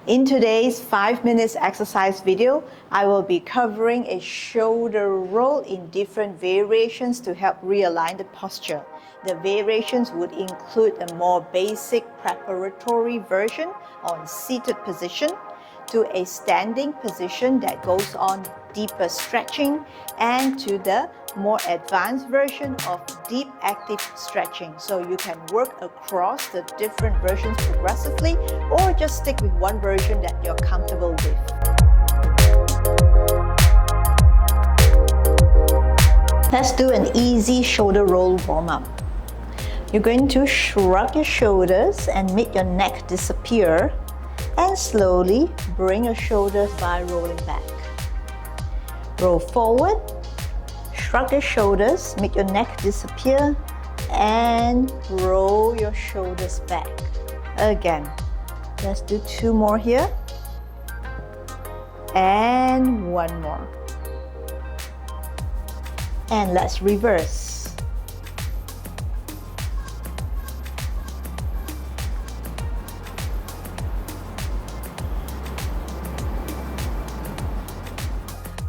In today's 5 minutes exercise video, I will be covering a shoulder roll in different variations to help realign the posture. The variations would include a more basic preparatory version on seated position, to a standing position that goes on deeper stretching, and to the more advanced version of deep active stretching. So you can work across the different versions progressively or just stick with one version that you're comfortable with. Let's do an easy shoulder roll warm-up. You're going to shrug your shoulders and make your neck disappear, and slowly bring your shoulders by rolling back. Roll forward, shrug your shoulders, make your neck disappear, and roll your shoulders back. Again, let's do 2 more here, and 1 more. And let's reverse.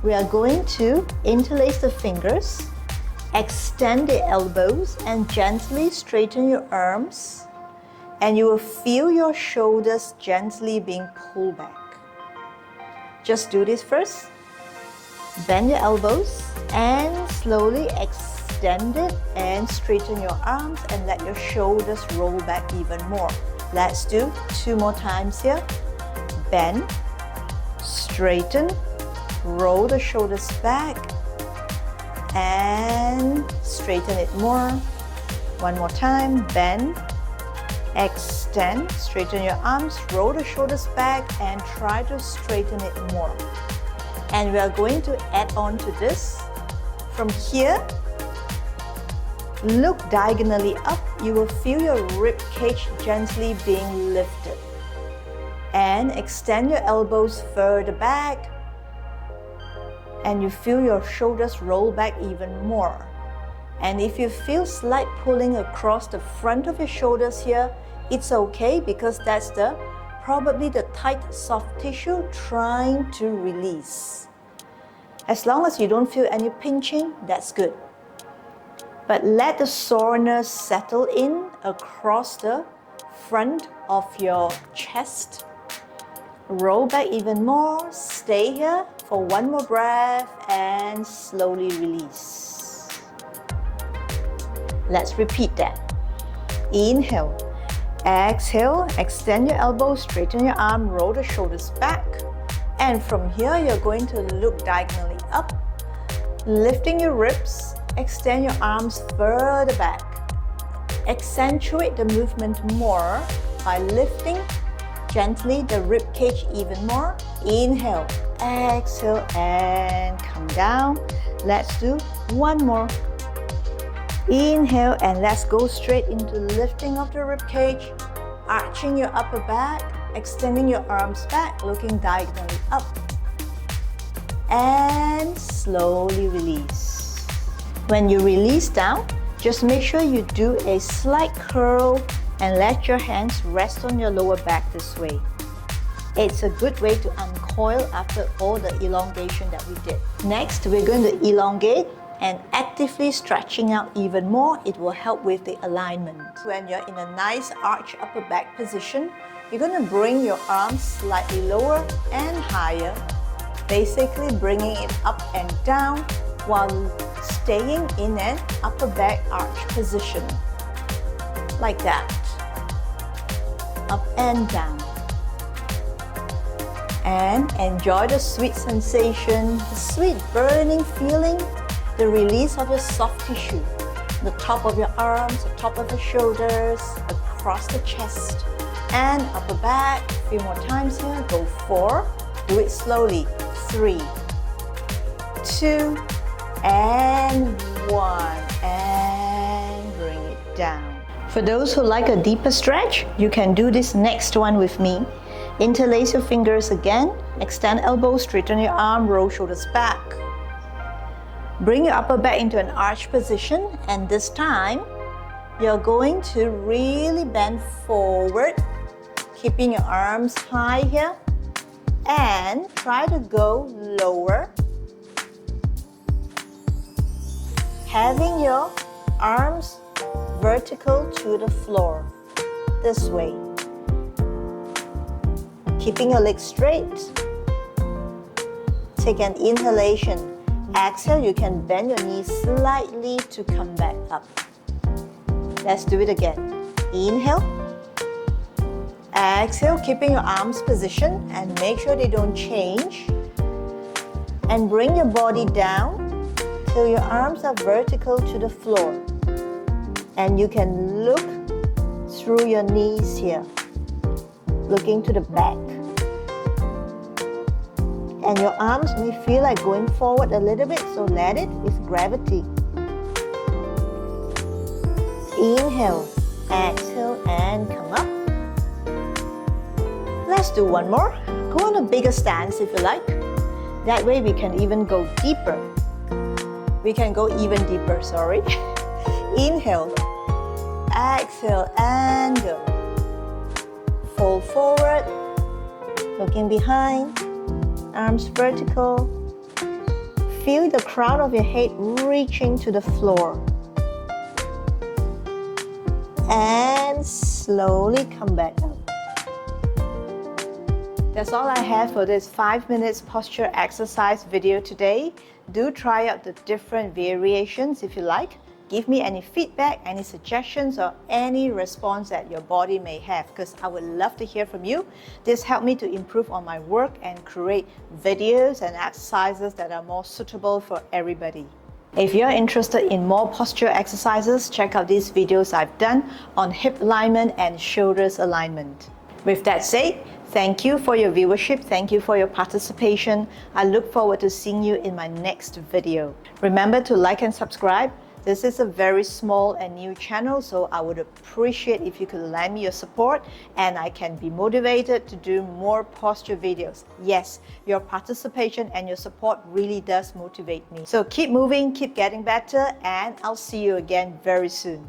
We are going to interlace the fingers, extend the elbows, and gently straighten your arms. And you will feel your shoulders gently being pulled back. Just do this first. Bend your elbows and slowly extend it and straighten your arms and let your shoulders roll back even more. Let's do 2 more times here. Bend, straighten, roll the shoulders back and straighten it more. 1 more time. Bend, extend, straighten your arms, roll the shoulders back and try to straighten it more. And we are going to add on to this. From here, look diagonally up. You will feel your rib cage gently being lifted. And extend your elbows further back, and you feel your shoulders roll back even more. And if you feel slight pulling across the front of your shoulders here, it's okay, because that's probably the tight soft tissue trying to release. As long as you don't feel any pinching, that's good. But let the soreness settle in across the front of your chest. Roll back even more, stay here for 1 more breath and slowly release. Let's repeat that. Inhale, exhale, extend your elbows, straighten your arm, roll the shoulders back. And from here, you're going to look diagonally up, lifting your ribs, extend your arms further back. Accentuate the movement more by lifting gently the rib cage even more. Inhale, exhale, and come down. Let's do 1 more. Inhale, and let's go straight into lifting of the rib cage, arching your upper back, extending your arms back, looking diagonally up, and slowly release. When you release down, just make sure you do a slight curl and let your hands rest on your lower back this way. It's a good way to uncoil after all the elongation that we did. Next, we're going to elongate and actively stretching out even more. It will help with the alignment. When you're in a nice arch upper back position, you're going to bring your arms slightly lower and higher, basically bringing it up and down while staying in an upper back arch position. Like that. Up and down. And enjoy the sweet sensation, the sweet burning feeling, the release of your soft tissue, the top of your arms, the top of your shoulders, across the chest, and upper back. A few more times here. Go 4. Do it slowly. 3, 2, and 1. And bring it down. For those who like a deeper stretch, you can do this next one with me. Interlace your fingers again, extend elbows, straighten your arm, roll shoulders back. Bring your upper back into an arch position, and this time, you're going to really bend forward, keeping your arms high here, and try to go lower, having your arms vertical to the floor, this way. Keeping your legs straight. Take an inhalation. Exhale, you can bend your knees slightly to come back up. Let's do it again. Inhale. Exhale, keeping your arms positioned and make sure they don't change. And bring your body down till your arms are vertical to the floor. And you can look through your knees here, looking to the back. And your arms may feel like going forward a little bit, so let it, it's gravity. Inhale, exhale, and come up. Let's do one more. Go on a bigger stance if you like. That way we can even go deeper. We can go even deeper, sorry. Inhale, exhale, and go. Fold forward, looking behind, arms vertical. Feel the crown of your head reaching to the floor. And slowly come back up. That's all I have for this 5 minutes posture exercise video today. Do try out the different variations if you like. Give me any feedback, any suggestions, or any response that your body may have, because I would love to hear from you. This helped me to improve on my work and create videos and exercises that are more suitable for everybody. If you're interested in more posture exercises, check out these videos I've done on hip alignment and shoulders alignment. With that said, thank you for your viewership. Thank you for your participation. I look forward to seeing you in my next video. Remember to like and subscribe. This is a very small and new channel, so I would appreciate if you could lend me your support and I can be motivated to do more posture videos. Yes, your participation and your support really does motivate me. So keep moving, keep getting better, and I'll see you again very soon.